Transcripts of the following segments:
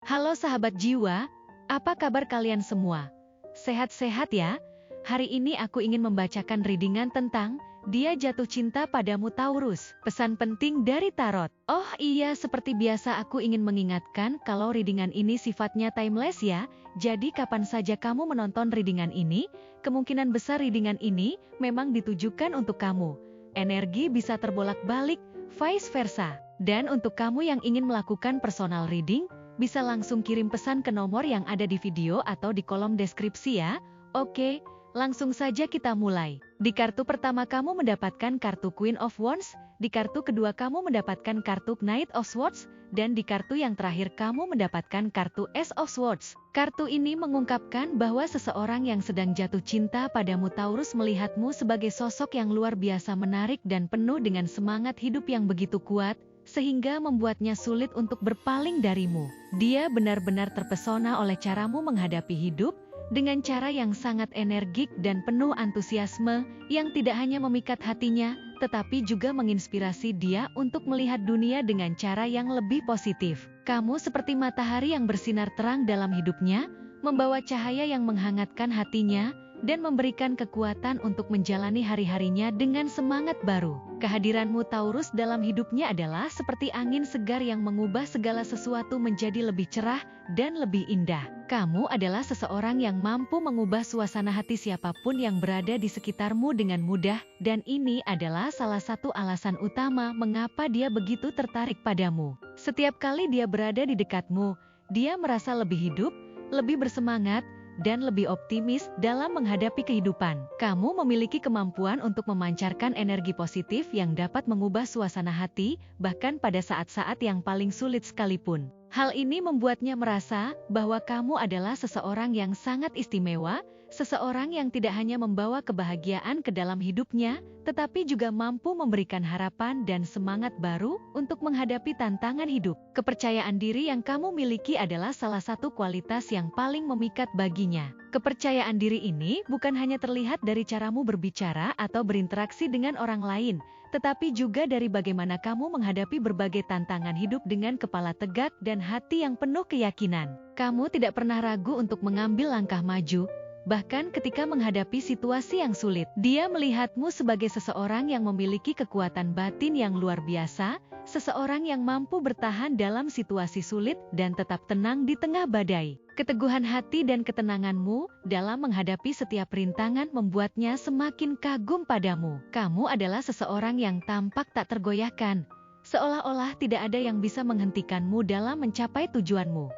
Halo sahabat jiwa, apa kabar kalian semua? Sehat-sehat ya? Hari ini aku ingin membacakan readingan tentang Dia Jatuh Cinta Padamu Taurus, pesan penting dari Tarot. Oh iya, seperti biasa aku ingin mengingatkan kalau readingan ini sifatnya timeless ya, jadi kapan saja kamu menonton readingan ini, kemungkinan besar readingan ini memang ditujukan untuk kamu. Energi bisa terbolak-balik, vice versa. Dan untuk kamu yang ingin melakukan personal reading, bisa langsung kirim pesan ke nomor yang ada di video atau di kolom deskripsi ya. Oke, langsung saja kita mulai. Di kartu pertama kamu mendapatkan kartu Queen of Wands, di kartu kedua kamu mendapatkan kartu Knight of Swords, dan di kartu yang terakhir kamu mendapatkan kartu Ace of Swords. Kartu ini mengungkapkan bahwa seseorang yang sedang jatuh cinta padamu Taurus melihatmu sebagai sosok yang luar biasa menarik dan penuh dengan semangat hidup yang begitu kuat, sehingga membuatnya sulit untuk berpaling darimu. Dia benar-benar terpesona oleh caramu menghadapi hidup, dengan cara yang sangat energik dan penuh antusiasme, yang tidak hanya memikat hatinya, tetapi juga menginspirasi dia untuk melihat dunia dengan cara yang lebih positif. Kamu seperti matahari yang bersinar terang dalam hidupnya, membawa cahaya yang menghangatkan hatinya, dan memberikan kekuatan untuk menjalani hari-harinya dengan semangat baru. Kehadiranmu Taurus dalam hidupnya adalah seperti angin segar yang mengubah segala sesuatu menjadi lebih cerah dan lebih indah. Kamu adalah seseorang yang mampu mengubah suasana hati siapapun yang berada di sekitarmu dengan mudah, dan ini adalah salah satu alasan utama mengapa dia begitu tertarik padamu. Setiap kali dia berada di dekatmu, dia merasa lebih hidup, lebih bersemangat, dan lebih optimis dalam menghadapi kehidupan. Kamu memiliki kemampuan untuk memancarkan energi positif yang dapat mengubah suasana hati, bahkan pada saat-saat yang paling sulit sekalipun. Hal ini membuatnya merasa bahwa kamu adalah seseorang yang sangat istimewa, seseorang yang tidak hanya membawa kebahagiaan ke dalam hidupnya, tetapi juga mampu memberikan harapan dan semangat baru untuk menghadapi tantangan hidup. Kepercayaan diri yang kamu miliki adalah salah satu kualitas yang paling memikat baginya. Kepercayaan diri ini bukan hanya terlihat dari caramu berbicara atau berinteraksi dengan orang lain, tetapi juga dari bagaimana kamu menghadapi berbagai tantangan hidup dengan kepala tegak dan hati yang penuh keyakinan. Kamu tidak pernah ragu untuk mengambil langkah maju, bahkan ketika menghadapi situasi yang sulit. Dia melihatmu sebagai seseorang yang memiliki kekuatan batin yang luar biasa, seseorang yang mampu bertahan dalam situasi sulit dan tetap tenang di tengah badai. Keteguhan hati dan ketenanganmu dalam menghadapi setiap rintangan membuatnya semakin kagum padamu. Kamu adalah seseorang yang tampak tak tergoyahkan, seolah-olah tidak ada yang bisa menghentikanmu dalam mencapai tujuanmu.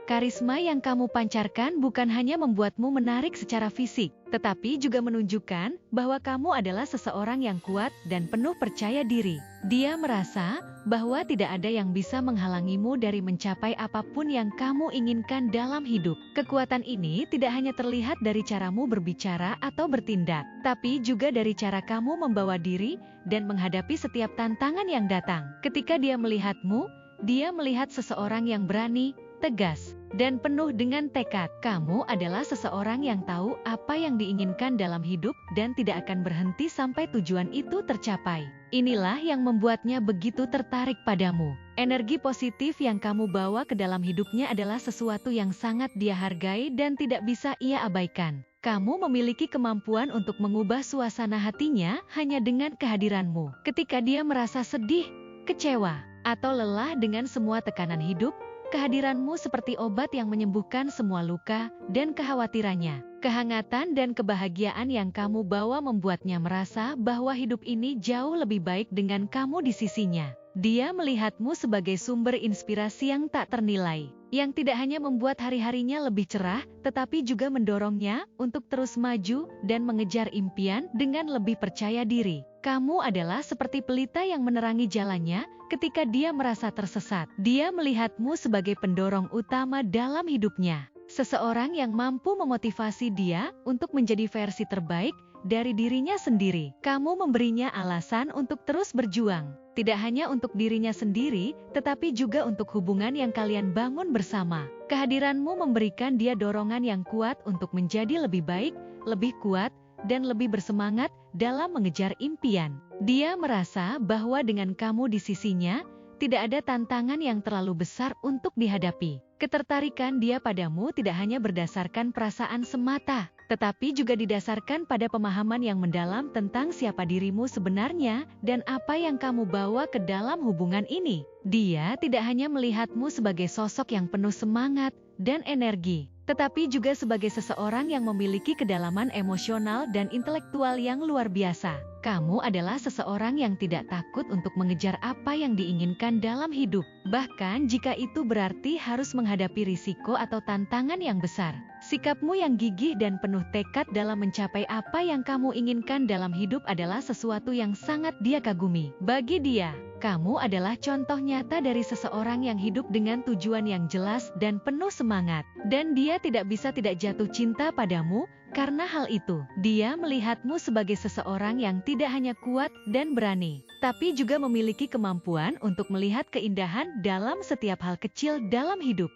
Karisma yang kamu pancarkan bukan hanya membuatmu menarik secara fisik, tetapi juga menunjukkan bahwa kamu adalah seseorang yang kuat dan penuh percaya diri. Dia merasa bahwa tidak ada yang bisa menghalangimu dari mencapai apapun yang kamu inginkan dalam hidup. Kekuatan ini tidak hanya terlihat dari caramu berbicara atau bertindak, tapi juga dari cara kamu membawa diri dan menghadapi setiap tantangan yang datang. Ketika dia melihatmu, dia melihat seseorang yang berani, tegas, dan penuh dengan tekad. Kamu adalah seseorang yang tahu apa yang diinginkan dalam hidup dan tidak akan berhenti sampai tujuan itu tercapai. Inilah yang membuatnya begitu tertarik padamu. Energi positif yang kamu bawa ke dalam hidupnya adalah sesuatu yang sangat dia hargai dan tidak bisa ia abaikan. Kamu memiliki kemampuan untuk mengubah suasana hatinya hanya dengan kehadiranmu. Ketika dia merasa sedih, kecewa, atau lelah dengan semua tekanan hidup, kehadiranmu seperti obat yang menyembuhkan semua luka dan kekhawatirannya. Kehangatan dan kebahagiaan yang kamu bawa membuatnya merasa bahwa hidup ini jauh lebih baik dengan kamu di sisinya. Dia melihatmu sebagai sumber inspirasi yang tak ternilai, yang tidak hanya membuat hari-harinya lebih cerah, tetapi juga mendorongnya untuk terus maju dan mengejar impian dengan lebih percaya diri. Kamu adalah seperti pelita yang menerangi jalannya ketika dia merasa tersesat. Dia melihatmu sebagai pendorong utama dalam hidupnya. Seseorang yang mampu memotivasi dia untuk menjadi versi terbaik dari dirinya sendiri. Kamu memberinya alasan untuk terus berjuang. Tidak hanya untuk dirinya sendiri, tetapi juga untuk hubungan yang kalian bangun bersama. Kehadiranmu memberikan dia dorongan yang kuat untuk menjadi lebih baik, lebih kuat, dan lebih bersemangat dalam mengejar impian. Dia merasa bahwa dengan kamu di sisinya, tidak ada tantangan yang terlalu besar untuk dihadapi. Ketertarikan dia padamu tidak hanya berdasarkan perasaan semata, tetapi juga didasarkan pada pemahaman yang mendalam tentang siapa dirimu sebenarnya dan apa yang kamu bawa ke dalam hubungan ini. Dia tidak hanya melihatmu sebagai sosok yang penuh semangat dan energi, tetapi juga sebagai seseorang yang memiliki kedalaman emosional dan intelektual yang luar biasa. Kamu adalah seseorang yang tidak takut untuk mengejar apa yang diinginkan dalam hidup, bahkan jika itu berarti harus menghadapi risiko atau tantangan yang besar. Sikapmu yang gigih dan penuh tekad dalam mencapai apa yang kamu inginkan dalam hidup adalah sesuatu yang sangat dia kagumi. Bagi dia, kamu adalah contoh nyata dari seseorang yang hidup dengan tujuan yang jelas dan penuh semangat. Dan dia tidak bisa tidak jatuh cinta padamu, karena hal itu, dia melihatmu sebagai seseorang yang tidak hanya kuat dan berani, tapi juga memiliki kemampuan untuk melihat keindahan dalam setiap hal kecil dalam hidup.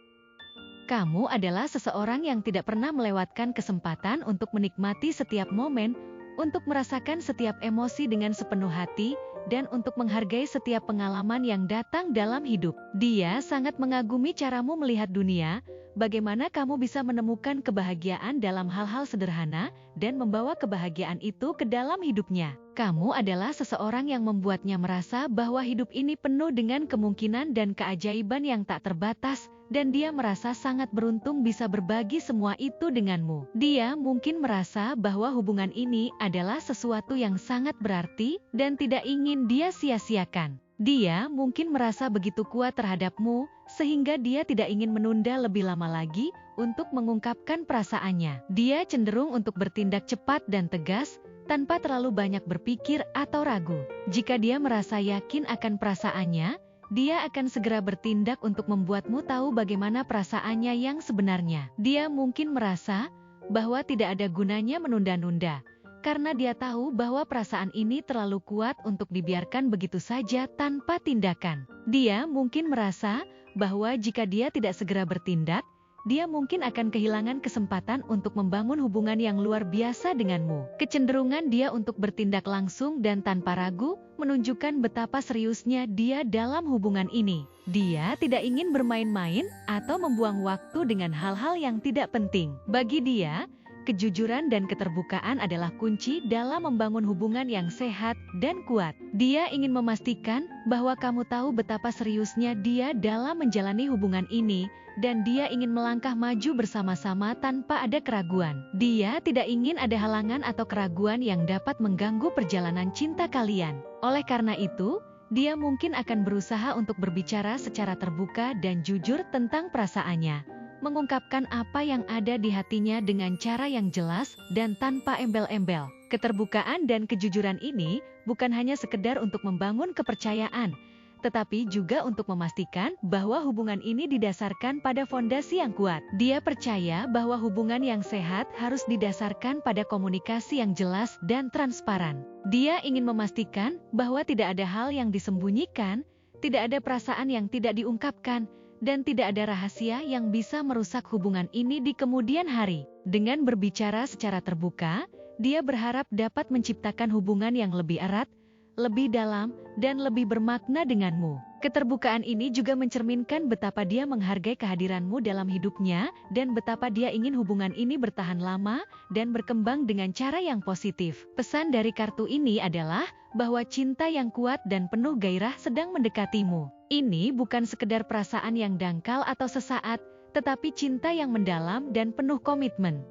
Kamu adalah seseorang yang tidak pernah melewatkan kesempatan untuk menikmati setiap momen, untuk merasakan setiap emosi dengan sepenuh hati, dan untuk menghargai setiap pengalaman yang datang dalam hidup. Dia sangat mengagumi caramu melihat dunia, bagaimana kamu bisa menemukan kebahagiaan dalam hal-hal sederhana, dan membawa kebahagiaan itu ke dalam hidupnya. Kamu adalah seseorang yang membuatnya merasa bahwa hidup ini penuh dengan kemungkinan dan keajaiban yang tak terbatas, dan dia merasa sangat beruntung bisa berbagi semua itu denganmu. Dia mungkin merasa bahwa hubungan ini adalah sesuatu yang sangat berarti, dan tidak ingin dia sia-siakan. Dia mungkin merasa begitu kuat terhadapmu, sehingga dia tidak ingin menunda lebih lama lagi untuk mengungkapkan perasaannya. Dia cenderung untuk bertindak cepat dan tegas, tanpa terlalu banyak berpikir atau ragu. Jika dia merasa yakin akan perasaannya, dia akan segera bertindak untuk membuatmu tahu bagaimana perasaannya yang sebenarnya. Dia mungkin merasa bahwa tidak ada gunanya menunda-nunda, karena dia tahu bahwa perasaan ini terlalu kuat untuk dibiarkan begitu saja tanpa tindakan. Dia mungkin merasa bahwa jika dia tidak segera bertindak, dia mungkin akan kehilangan kesempatan untuk membangun hubungan yang luar biasa denganmu. Kecenderungan dia untuk bertindak langsung dan tanpa ragu menunjukkan betapa seriusnya dia dalam hubungan ini. Dia tidak ingin bermain-main atau membuang waktu dengan hal-hal yang tidak penting. Bagi dia, kejujuran dan keterbukaan adalah kunci dalam membangun hubungan yang sehat dan kuat. Dia ingin memastikan bahwa kamu tahu betapa seriusnya dia dalam menjalani hubungan ini, dan dia ingin melangkah maju bersama-sama tanpa ada keraguan. Dia tidak ingin ada halangan atau keraguan yang dapat mengganggu perjalanan cinta kalian. Oleh karena itu, dia mungkin akan berusaha untuk berbicara secara terbuka dan jujur tentang perasaannya, mengungkapkan apa yang ada di hatinya dengan cara yang jelas dan tanpa embel-embel. Keterbukaan dan kejujuran ini bukan hanya sekedar untuk membangun kepercayaan, tetapi juga untuk memastikan bahwa hubungan ini didasarkan pada fondasi yang kuat. Dia percaya bahwa hubungan yang sehat harus didasarkan pada komunikasi yang jelas dan transparan. Dia ingin memastikan bahwa tidak ada hal yang disembunyikan, tidak ada perasaan yang tidak diungkapkan, dan tidak ada rahasia yang bisa merusak hubungan ini di kemudian hari. Dengan berbicara secara terbuka, dia berharap dapat menciptakan hubungan yang lebih erat, lebih dalam, dan lebih bermakna denganmu. Keterbukaan ini juga mencerminkan betapa dia menghargai kehadiranmu dalam hidupnya, dan betapa dia ingin hubungan ini bertahan lama dan berkembang dengan cara yang positif. Pesan dari kartu ini adalah bahwa cinta yang kuat dan penuh gairah sedang mendekatimu. Ini bukan sekedar perasaan yang dangkal atau sesaat, tetapi cinta yang mendalam dan penuh komitmen.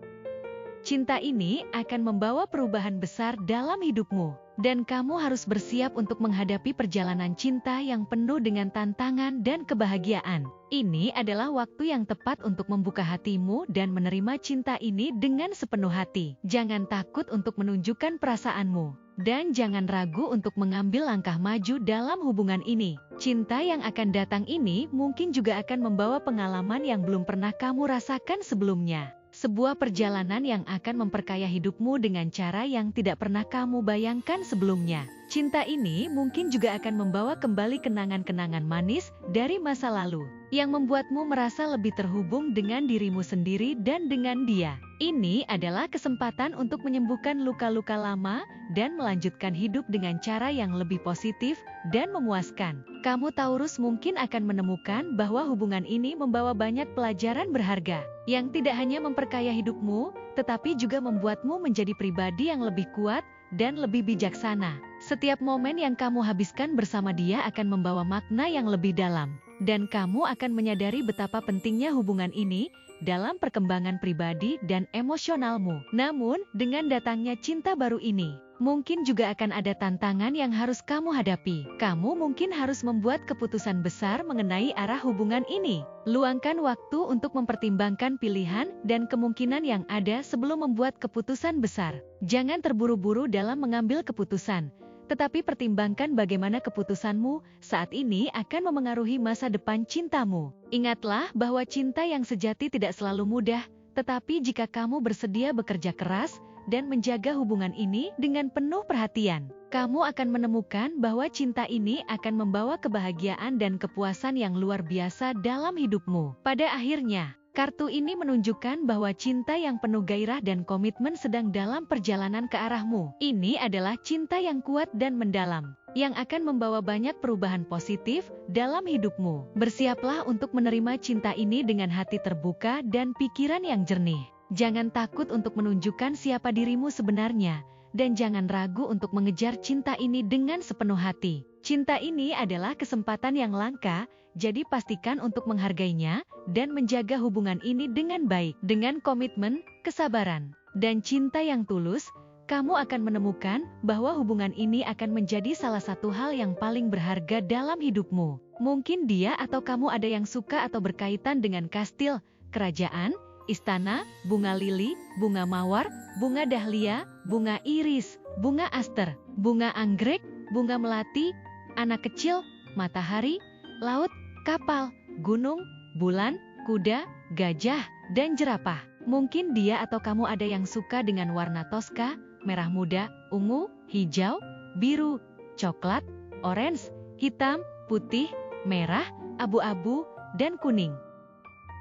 Cinta ini akan membawa perubahan besar dalam hidupmu, dan kamu harus bersiap untuk menghadapi perjalanan cinta yang penuh dengan tantangan dan kebahagiaan. Ini adalah waktu yang tepat untuk membuka hatimu dan menerima cinta ini dengan sepenuh hati. Jangan takut untuk menunjukkan perasaanmu, dan jangan ragu untuk mengambil langkah maju dalam hubungan ini. Cinta yang akan datang ini mungkin juga akan membawa pengalaman yang belum pernah kamu rasakan sebelumnya. Sebuah perjalanan yang akan memperkaya hidupmu dengan cara yang tidak pernah kamu bayangkan sebelumnya. Cinta ini mungkin juga akan membawa kembali kenangan-kenangan manis dari masa lalu, yang membuatmu merasa lebih terhubung dengan dirimu sendiri dan dengan dia. Ini adalah kesempatan untuk menyembuhkan luka-luka lama dan melanjutkan hidup dengan cara yang lebih positif dan memuaskan. Kamu Taurus mungkin akan menemukan bahwa hubungan ini membawa banyak pelajaran berharga, yang tidak hanya memperkaya hidupmu, tetapi juga membuatmu menjadi pribadi yang lebih kuat dan lebih bijaksana. Setiap momen yang kamu habiskan bersama dia akan membawa makna yang lebih dalam, dan kamu akan menyadari betapa pentingnya hubungan ini dalam perkembangan pribadi dan emosionalmu. Namun, dengan datangnya cinta baru ini, mungkin juga akan ada tantangan yang harus kamu hadapi. Kamu mungkin harus membuat keputusan besar mengenai arah hubungan ini. Luangkan waktu untuk mempertimbangkan pilihan dan kemungkinan yang ada sebelum membuat keputusan besar. Jangan terburu-buru dalam mengambil keputusan, tetapi pertimbangkan bagaimana keputusanmu saat ini akan memengaruhi masa depan cintamu. Ingatlah bahwa cinta yang sejati tidak selalu mudah, tetapi jika kamu bersedia bekerja keras dan menjaga hubungan ini dengan penuh perhatian, kamu akan menemukan bahwa cinta ini akan membawa kebahagiaan dan kepuasan yang luar biasa dalam hidupmu. Pada akhirnya, kartu ini menunjukkan bahwa cinta yang penuh gairah dan komitmen sedang dalam perjalanan ke arahmu. Ini adalah cinta yang kuat dan mendalam, yang akan membawa banyak perubahan positif dalam hidupmu. Bersiaplah untuk menerima cinta ini dengan hati terbuka dan pikiran yang jernih. Jangan takut untuk menunjukkan siapa dirimu sebenarnya, dan jangan ragu untuk mengejar cinta ini dengan sepenuh hati. Cinta ini adalah kesempatan yang langka, jadi pastikan untuk menghargainya dan menjaga hubungan ini dengan baik. Dengan komitmen, kesabaran, dan cinta yang tulus, kamu akan menemukan bahwa hubungan ini akan menjadi salah satu hal yang paling berharga dalam hidupmu. Mungkin dia atau kamu ada yang suka atau berkaitan dengan kastil, kerajaan, istana, bunga lili, bunga mawar, bunga dahlia, bunga iris, bunga aster, bunga anggrek, bunga melati, anak kecil, matahari, laut, kapal, gunung, bulan, kuda, gajah, dan jerapah. Mungkin dia atau kamu ada yang suka dengan warna toska, merah muda, ungu, hijau, biru, coklat, orange, hitam, putih, merah, abu-abu, dan kuning.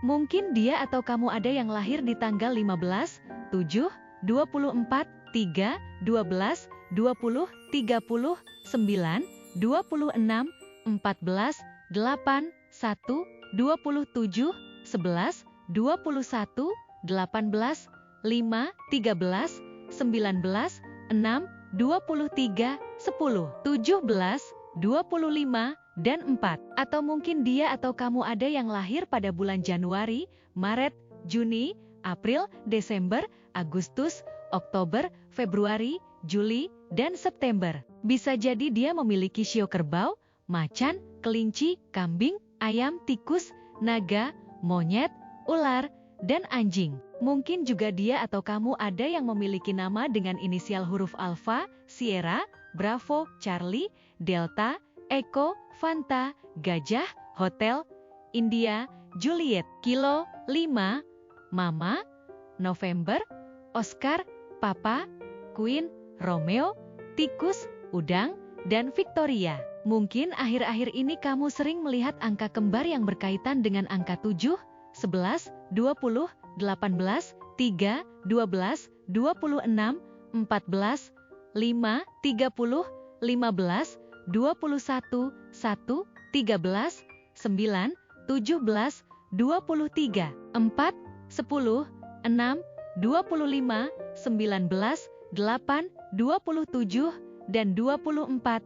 Mungkin dia atau kamu ada yang lahir di tanggal 15, 7, 24, 3, 12, 20, 30, 9, 26, 14, 8, 1, 27, 11, 21, 18, 5, 13, 19, 6, 23, 10, 17, 25, dan 4. Atau mungkin dia atau kamu ada yang lahir pada bulan Januari, Maret, Juni, April, Desember, Agustus, Oktober, Februari, Juli, dan September. Bisa jadi dia memiliki shio kerbau, macan, kelinci, kambing, ayam, tikus, naga, monyet, ular, dan anjing. Mungkin juga dia atau kamu ada yang memiliki nama dengan inisial huruf Alpha, Sierra, Bravo, Charlie, Delta, Echo, Fanta, Gajah, Hotel, India, Juliet, Kilo, 5, Mama, November, Oscar, Papa, Queen, Romeo, Tikus, Udang, dan Victoria. Mungkin akhir-akhir ini kamu sering melihat angka kembar yang berkaitan dengan angka 7, 11, 20, 18, 3, 12, 26, 14, 5, 30, 15, 21, 1, 13, 9, 17, 23, 4, 10, 6, 25, 19, 8, 27, dan 24,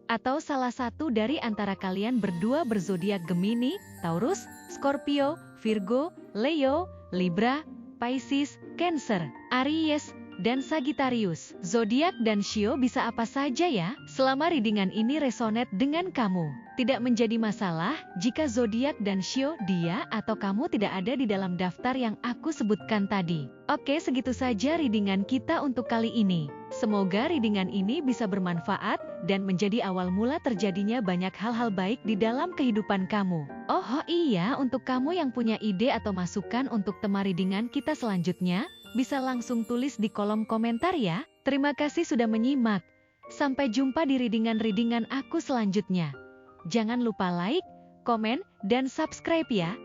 atau salah satu dari antara kalian berdua berzodiak Gemini, Taurus, Scorpio, Virgo, Leo, Libra, Pisces, Cancer, Aries, dan Sagittarius. Zodiak dan shio bisa apa saja ya? Selama readingan ini resonate dengan kamu, tidak menjadi masalah jika zodiak dan shio dia atau kamu tidak ada di dalam daftar yang aku sebutkan tadi. Oke, segitu saja readingan kita untuk kali ini. Semoga readingan ini bisa bermanfaat dan menjadi awal mula terjadinya banyak hal-hal baik di dalam kehidupan kamu. Oh iya, untuk kamu yang punya ide atau masukan untuk tema readingan kita selanjutnya, bisa langsung tulis di kolom komentar ya. Terima kasih sudah menyimak. Sampai jumpa di readingan-readingan aku selanjutnya. Jangan lupa like, komen, dan subscribe ya.